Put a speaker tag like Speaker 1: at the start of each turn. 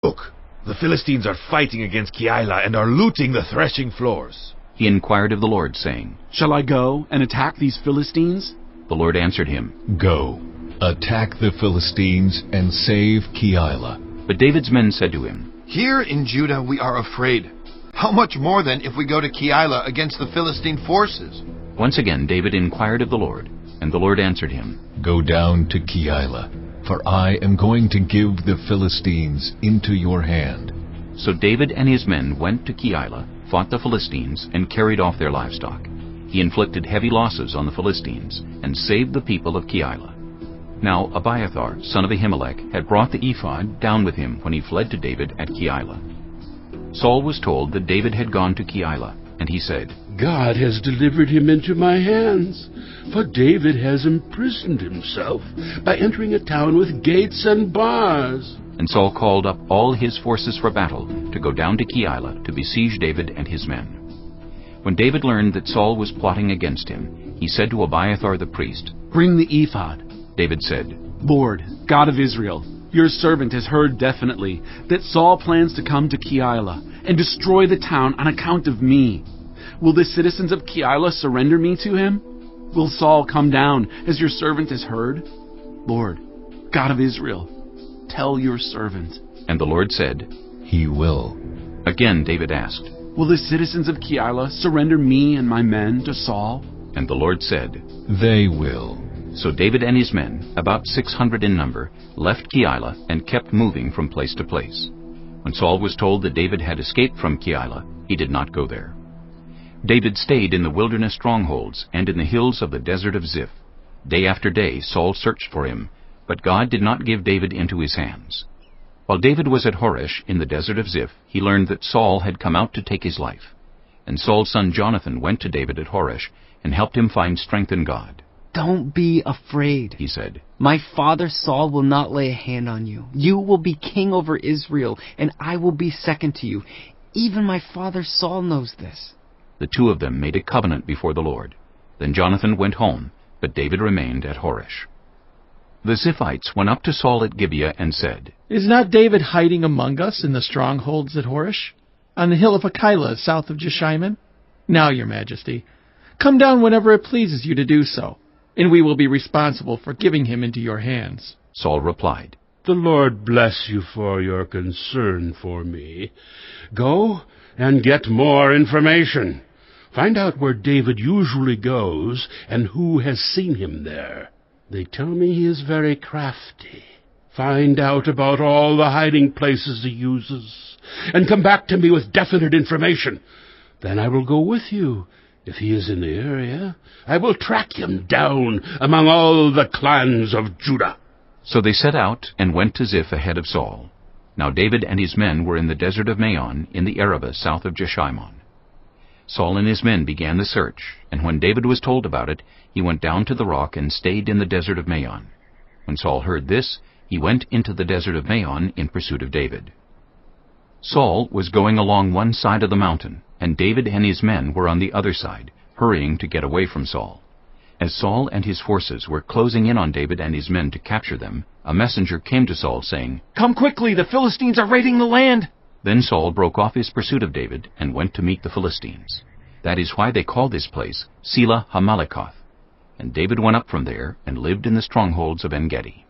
Speaker 1: Look, the Philistines are fighting against Keilah and are looting the threshing floors.
Speaker 2: He inquired of the Lord, saying,
Speaker 3: Shall I go and attack these Philistines?
Speaker 2: The Lord answered him,
Speaker 4: Go, attack the Philistines and save Keilah.
Speaker 2: But David's men said to him,
Speaker 5: Here in Judah we are afraid. How much more then if we go to Keilah against the Philistine forces?
Speaker 2: Once again David inquired of the Lord, and the Lord answered him,
Speaker 4: Go down to Keilah, for I am going to give the Philistines into your hand.
Speaker 2: So David and his men went to Keilah, fought the Philistines, and carried off their livestock. He inflicted heavy losses on the Philistines, and saved the people of Keilah. Now Abiathar, son of Ahimelech, had brought the ephod down with him when he fled to David at Keilah. Saul was told that David had gone to Keilah, and he said,
Speaker 6: God has delivered him into my hands, for David has imprisoned himself by entering a town with gates and bars.
Speaker 2: And Saul called up all his forces for battle to go down to Keilah to besiege David and his men. When David learned that Saul was plotting against him, he said to Abiathar the priest,
Speaker 3: Bring the ephod.
Speaker 2: David said,
Speaker 3: Lord, God of Israel, your servant has heard definitely that Saul plans to come to Keilah and destroy the town on account of me. Will the citizens of Keilah surrender me to him? Will Saul come down as your servant has heard? Lord, God of Israel, tell your servant.
Speaker 2: And the Lord said,
Speaker 4: He will.
Speaker 2: Again David asked,
Speaker 3: Will the citizens of Keilah surrender me and my men to Saul?
Speaker 2: And the Lord said,
Speaker 4: They will.
Speaker 2: So David and his men, about 600 in number, left Keilah and kept moving from place to place. When Saul was told that David had escaped from Keilah, he did not go there. David stayed in the wilderness strongholds and in the hills of the desert of Ziph. Day after day Saul searched for him, but God did not give David into his hands. While David was at Horesh in the desert of Ziph, he learned that Saul had come out to take his life. And Saul's son Jonathan went to David at Horesh and helped him find strength in God.
Speaker 7: Don't be afraid,
Speaker 2: he said.
Speaker 7: My father Saul will not lay a hand on you. You will be king over Israel, and I will be second to you. Even my father Saul knows this.
Speaker 2: The two of them made a covenant before the Lord. Then Jonathan went home, but David remained at Horesh. The Ziphites went up to Saul at Gibeah and said,
Speaker 8: Is not David hiding among us in the strongholds at Horesh, on the hill of Keilah, south of Jeshimon? Now, your majesty, come down whenever it pleases you to do so, and we will be responsible for giving him into your hands.
Speaker 2: Saul replied,
Speaker 6: The Lord bless you for your concern for me. Go and get more information. Find out where David usually goes and who has seen him there. They tell me he is very crafty. Find out about all the hiding places he uses, and come back to me with definite information. Then I will go with you. If he is in the area, I will track him down among all the clans of Judah.
Speaker 2: So they set out and went to Ziph ahead of Saul. Now David and his men were in the desert of Maon in the Arabah south of Jeshimon. Saul and his men began the search, and when David was told about it, he went down to the rock and stayed in the desert of Maon. When Saul heard this, he went into the desert of Maon in pursuit of David. Saul was going along one side of the mountain, and David and his men were on the other side, hurrying to get away from Saul. As Saul and his forces were closing in on David and his men to capture them, a messenger came to Saul, saying,
Speaker 3: Come quickly, the Philistines are raiding the land!
Speaker 2: Then Saul broke off his pursuit of David and went to meet the Philistines. That is why they call this place Selah Hamaleketh. And David went up from there and lived in the strongholds of En-Gedi.